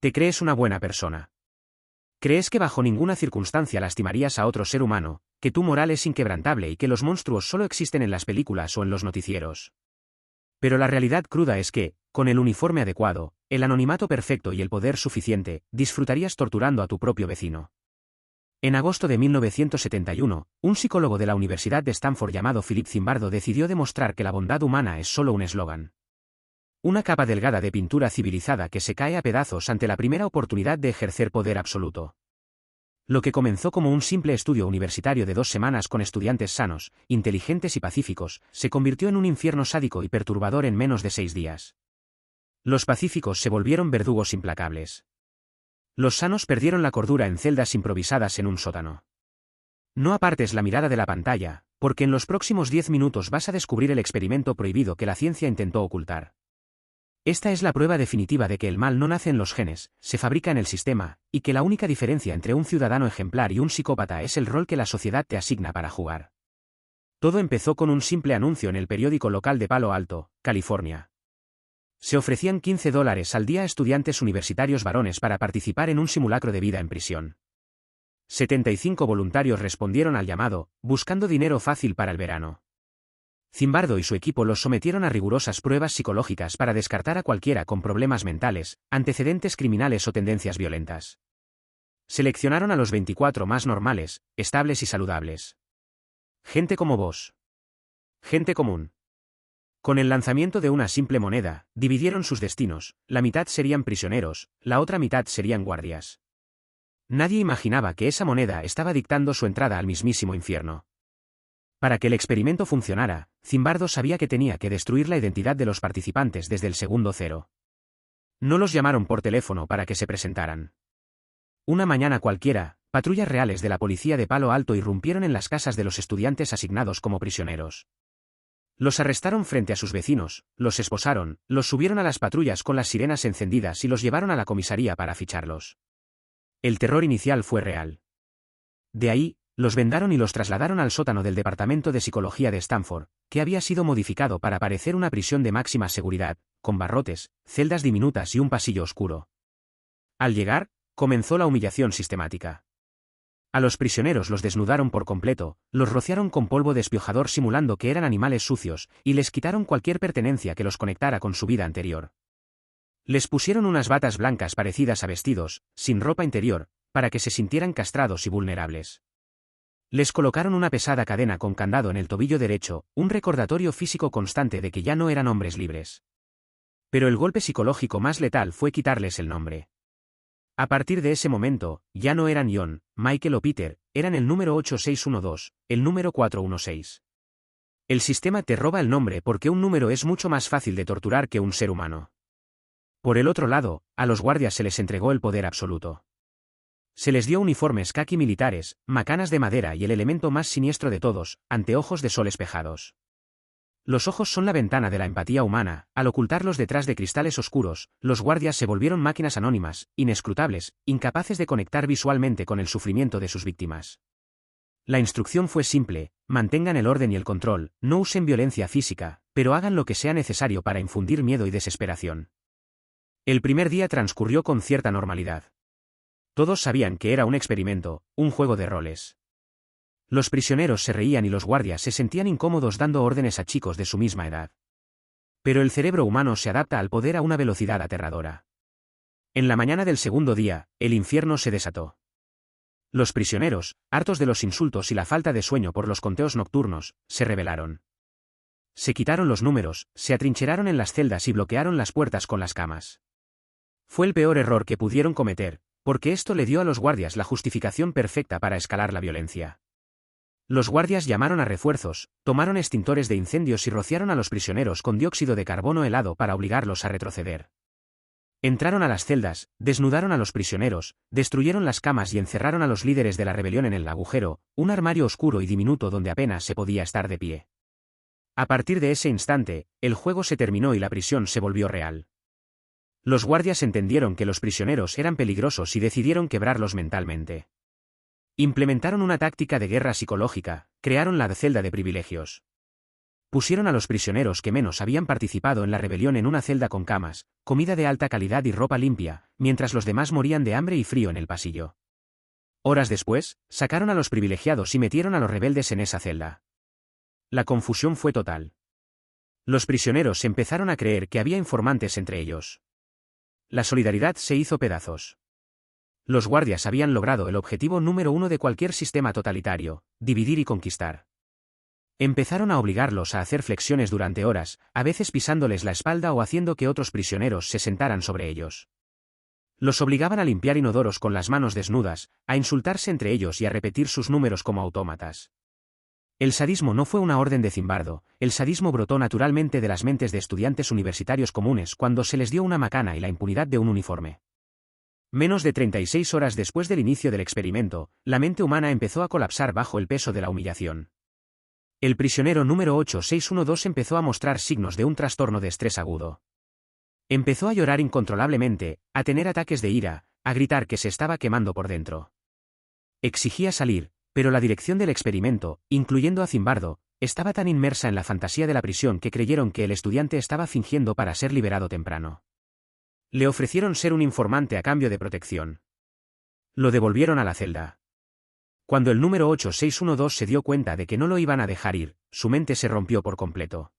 Te crees una buena persona. Crees que bajo ninguna circunstancia lastimarías a otro ser humano, que tu moral es inquebrantable y que los monstruos solo existen en las películas o en los noticieros. Pero la realidad cruda es que, con el uniforme adecuado, el anonimato perfecto y el poder suficiente, disfrutarías torturando a tu propio vecino. En agosto de 1971, un psicólogo de la Universidad de Stanford llamado Philip Zimbardo decidió demostrar que la bondad humana es solo un eslogan. Una capa delgada de pintura civilizada que se cae a pedazos ante la primera oportunidad de ejercer poder absoluto. Lo que comenzó como un simple estudio universitario de 2 semanas con estudiantes sanos, inteligentes y pacíficos, se convirtió en un infierno sádico y perturbador en menos de 6 días. Los pacíficos se volvieron verdugos implacables. Los sanos perdieron la cordura en celdas improvisadas en un sótano. No apartes la mirada de la pantalla, porque en los próximos 10 minutos vas a descubrir el experimento prohibido que la ciencia intentó ocultar. Esta es la prueba definitiva de que el mal no nace en los genes, se fabrica en el sistema, y que la única diferencia entre un ciudadano ejemplar y un psicópata es el rol que la sociedad te asigna para jugar. Todo empezó con un simple anuncio en el periódico local de Palo Alto, California. Se ofrecían $15 al día a estudiantes universitarios varones para participar en un simulacro de vida en prisión. 75 voluntarios respondieron al llamado, buscando dinero fácil para el verano. Zimbardo y su equipo los sometieron a rigurosas pruebas psicológicas para descartar a cualquiera con problemas mentales, antecedentes criminales o tendencias violentas. Seleccionaron a los 24 más normales, estables y saludables. Gente como vos. Gente común. Con el lanzamiento de una simple moneda, dividieron sus destinos, la mitad serían prisioneros, la otra mitad serían guardias. Nadie imaginaba que esa moneda estaba dictando su entrada al mismísimo infierno. Para que el experimento funcionara, Zimbardo sabía que tenía que destruir la identidad de los participantes desde el segundo cero. No los llamaron por teléfono para que se presentaran. Una mañana cualquiera, patrullas reales de la policía de Palo Alto irrumpieron en las casas de los estudiantes asignados como prisioneros. Los arrestaron frente a sus vecinos, los esposaron, los subieron a las patrullas con las sirenas encendidas y los llevaron a la comisaría para ficharlos. El terror inicial fue real. De ahí, los vendaron y los trasladaron al sótano del Departamento de Psicología de Stanford, que había sido modificado para parecer una prisión de máxima seguridad, con barrotes, celdas diminutas y un pasillo oscuro. Al llegar, comenzó la humillación sistemática. A los prisioneros los desnudaron por completo, los rociaron con polvo despiojador simulando que eran animales sucios, y les quitaron cualquier pertenencia que los conectara con su vida anterior. Les pusieron unas batas blancas parecidas a vestidos, sin ropa interior, para que se sintieran castrados y vulnerables. Les colocaron una pesada cadena con candado en el tobillo derecho, un recordatorio físico constante de que ya no eran hombres libres. Pero el golpe psicológico más letal fue quitarles el nombre. A partir de ese momento, ya no eran John, Michael o Peter, eran el número 8612, el número 416. El sistema te roba el nombre porque un número es mucho más fácil de torturar que un ser humano. Por el otro lado, a los guardias se les entregó el poder absoluto. Se les dio uniformes caqui militares, macanas de madera y el elemento más siniestro de todos, anteojos de sol espejados. Los ojos son la ventana de la empatía humana, al ocultarlos detrás de cristales oscuros, los guardias se volvieron máquinas anónimas, inescrutables, incapaces de conectar visualmente con el sufrimiento de sus víctimas. La instrucción fue simple: mantengan el orden y el control, no usen violencia física, pero hagan lo que sea necesario para infundir miedo y desesperación. El primer día transcurrió con cierta normalidad. Todos sabían que era un experimento, un juego de roles. Los prisioneros se reían y los guardias se sentían incómodos dando órdenes a chicos de su misma edad. Pero el cerebro humano se adapta al poder a una velocidad aterradora. En la mañana del segundo día, el infierno se desató. Los prisioneros, hartos de los insultos y la falta de sueño por los conteos nocturnos, se rebelaron. Se quitaron los números, se atrincheraron en las celdas y bloquearon las puertas con las camas. Fue el peor error que pudieron cometer, porque esto le dio a los guardias la justificación perfecta para escalar la violencia. Los guardias llamaron a refuerzos, tomaron extintores de incendios y rociaron a los prisioneros con dióxido de carbono helado para obligarlos a retroceder. Entraron a las celdas, desnudaron a los prisioneros, destruyeron las camas y encerraron a los líderes de la rebelión en el agujero, un armario oscuro y diminuto donde apenas se podía estar de pie. A partir de ese instante, el juego se terminó y la prisión se volvió real. Los guardias entendieron que los prisioneros eran peligrosos y decidieron quebrarlos mentalmente. Implementaron una táctica de guerra psicológica, crearon la celda de privilegios. Pusieron a los prisioneros que menos habían participado en la rebelión en una celda con camas, comida de alta calidad y ropa limpia, mientras los demás morían de hambre y frío en el pasillo. Horas después, sacaron a los privilegiados y metieron a los rebeldes en esa celda. La confusión fue total. Los prisioneros empezaron a creer que había informantes entre ellos. La solidaridad se hizo pedazos. Los guardias habían logrado el objetivo número uno de cualquier sistema totalitario: dividir y conquistar. Empezaron a obligarlos a hacer flexiones durante horas, a veces pisándoles la espalda o haciendo que otros prisioneros se sentaran sobre ellos. Los obligaban a limpiar inodoros con las manos desnudas, a insultarse entre ellos y a repetir sus números como autómatas. El sadismo no fue una orden de Zimbardo, el sadismo brotó naturalmente de las mentes de estudiantes universitarios comunes cuando se les dio una macana y la impunidad de un uniforme. Menos de 36 horas después del inicio del experimento, la mente humana empezó a colapsar bajo el peso de la humillación. El prisionero número 8612 empezó a mostrar signos de un trastorno de estrés agudo. Empezó a llorar incontrolablemente, a tener ataques de ira, a gritar que se estaba quemando por dentro. Exigía salir, pero la dirección del experimento, incluyendo a Zimbardo, estaba tan inmersa en la fantasía de la prisión que creyeron que el estudiante estaba fingiendo para ser liberado temprano. Le ofrecieron ser un informante a cambio de protección. Lo devolvieron a la celda. Cuando el número 8612 se dio cuenta de que no lo iban a dejar ir, su mente se rompió por completo.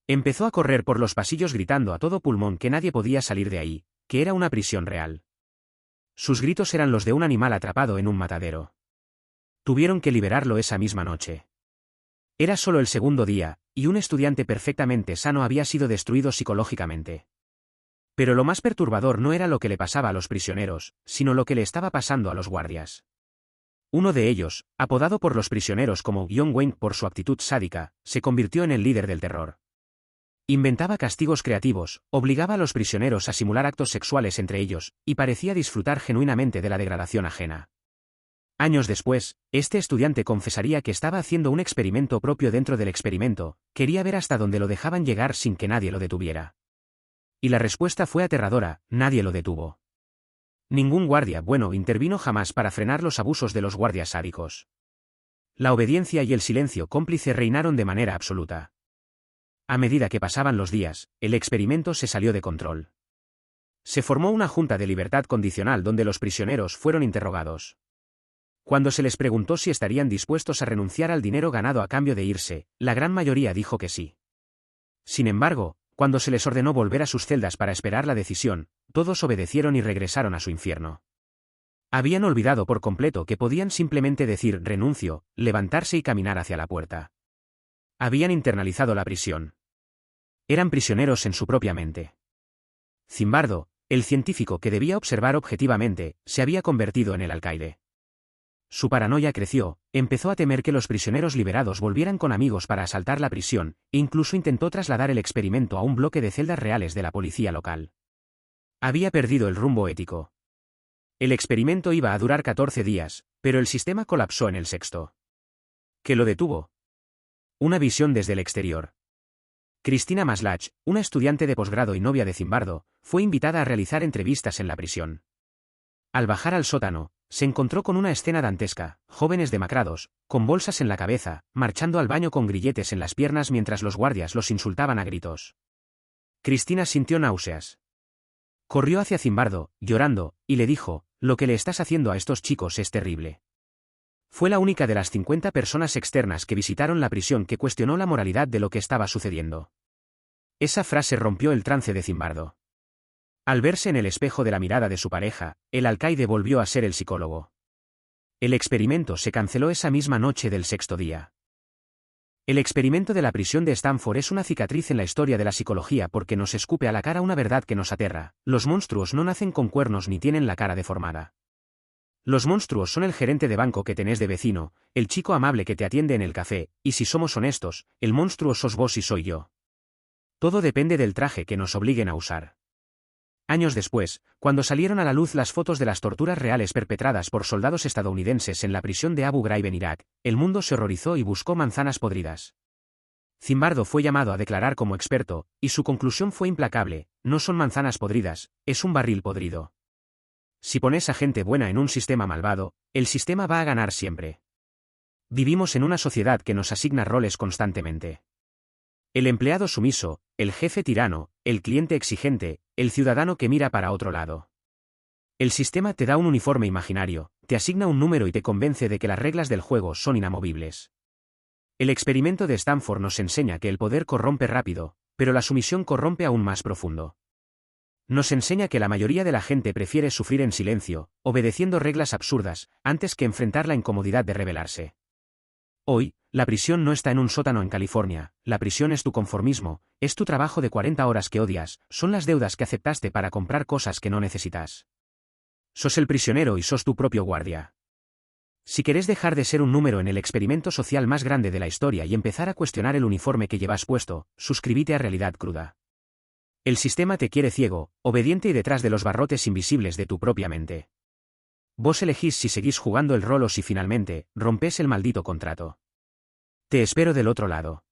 Empezó a correr por los pasillos gritando a todo pulmón que nadie podía salir de ahí, que era una prisión real. Sus gritos eran los de un animal atrapado en un matadero. Tuvieron que liberarlo esa misma noche. Era solo el segundo día, y un estudiante perfectamente sano había sido destruido psicológicamente. Pero lo más perturbador no era lo que le pasaba a los prisioneros, sino lo que le estaba pasando a los guardias. Uno de ellos, apodado por los prisioneros como John Wayne por su actitud sádica, se convirtió en el líder del terror. Inventaba castigos creativos, obligaba a los prisioneros a simular actos sexuales entre ellos, y parecía disfrutar genuinamente de la degradación ajena. Años después, este estudiante confesaría que estaba haciendo un experimento propio dentro del experimento, quería ver hasta dónde lo dejaban llegar sin que nadie lo detuviera. Y la respuesta fue aterradora: nadie lo detuvo. Ningún guardia bueno intervino jamás para frenar los abusos de los guardias sádicos. La obediencia y el silencio cómplice reinaron de manera absoluta. A medida que pasaban los días, el experimento se salió de control. Se formó una junta de libertad condicional donde los prisioneros fueron interrogados. Cuando se les preguntó si estarían dispuestos a renunciar al dinero ganado a cambio de irse, la gran mayoría dijo que sí. Sin embargo, cuando se les ordenó volver a sus celdas para esperar la decisión, todos obedecieron y regresaron a su infierno. Habían olvidado por completo que podían simplemente decir renuncio, levantarse y caminar hacia la puerta. Habían internalizado la prisión. Eran prisioneros en su propia mente. Zimbardo, el científico que debía observar objetivamente, se había convertido en el alcaide. Su paranoia creció, empezó a temer que los prisioneros liberados volvieran con amigos para asaltar la prisión, e incluso intentó trasladar el experimento a un bloque de celdas reales de la policía local. Había perdido el rumbo ético. El experimento iba a durar 14 días, pero el sistema colapsó en el sexto. ¿Qué lo detuvo? Una visión desde el exterior. Cristina Maslach, una estudiante de posgrado y novia de Zimbardo, fue invitada a realizar entrevistas en la prisión. Al bajar al sótano, se encontró con una escena dantesca: jóvenes demacrados, con bolsas en la cabeza, marchando al baño con grilletes en las piernas mientras los guardias los insultaban a gritos. Cristina sintió náuseas. Corrió hacia Zimbardo, llorando, y le dijo: «Lo que le estás haciendo a estos chicos es terrible». Fue la única de las 50 personas externas que visitaron la prisión que cuestionó la moralidad de lo que estaba sucediendo. Esa frase rompió el trance de Zimbardo. Al verse en el espejo de la mirada de su pareja, el alcaide volvió a ser el psicólogo. El experimento se canceló esa misma noche del sexto día. El experimento de la prisión de Stanford es una cicatriz en la historia de la psicología porque nos escupe a la cara una verdad que nos aterra: los monstruos no nacen con cuernos ni tienen la cara deformada. Los monstruos son el gerente de banco que tenés de vecino, el chico amable que te atiende en el café, y si somos honestos, el monstruo sos vos y soy yo. Todo depende del traje que nos obliguen a usar. Años después, cuando salieron a la luz las fotos de las torturas reales perpetradas por soldados estadounidenses en la prisión de Abu Ghraib en Irak, el mundo se horrorizó y buscó manzanas podridas. Zimbardo fue llamado a declarar como experto, y su conclusión fue implacable: no son manzanas podridas, es un barril podrido. Si pones a gente buena en un sistema malvado, el sistema va a ganar siempre. Vivimos en una sociedad que nos asigna roles constantemente. El empleado sumiso, el jefe tirano, el cliente exigente, el ciudadano que mira para otro lado. El sistema te da un uniforme imaginario, te asigna un número y te convence de que las reglas del juego son inamovibles. El experimento de Stanford nos enseña que el poder corrompe rápido, pero la sumisión corrompe aún más profundo. Nos enseña que la mayoría de la gente prefiere sufrir en silencio, obedeciendo reglas absurdas, antes que enfrentar la incomodidad de rebelarse. Hoy, la prisión no está en un sótano en California, la prisión es tu conformismo, es tu trabajo de 40 horas que odias, son las deudas que aceptaste para comprar cosas que no necesitas. Sos el prisionero y sos tu propio guardia. Si querés dejar de ser un número en el experimento social más grande de la historia y empezar a cuestionar el uniforme que llevas puesto, suscríbete a Realidad Cruda. El sistema te quiere ciego, obediente y detrás de los barrotes invisibles de tu propia mente. Vos elegís si seguís jugando el rol o si finalmente rompés el maldito contrato. Te espero del otro lado.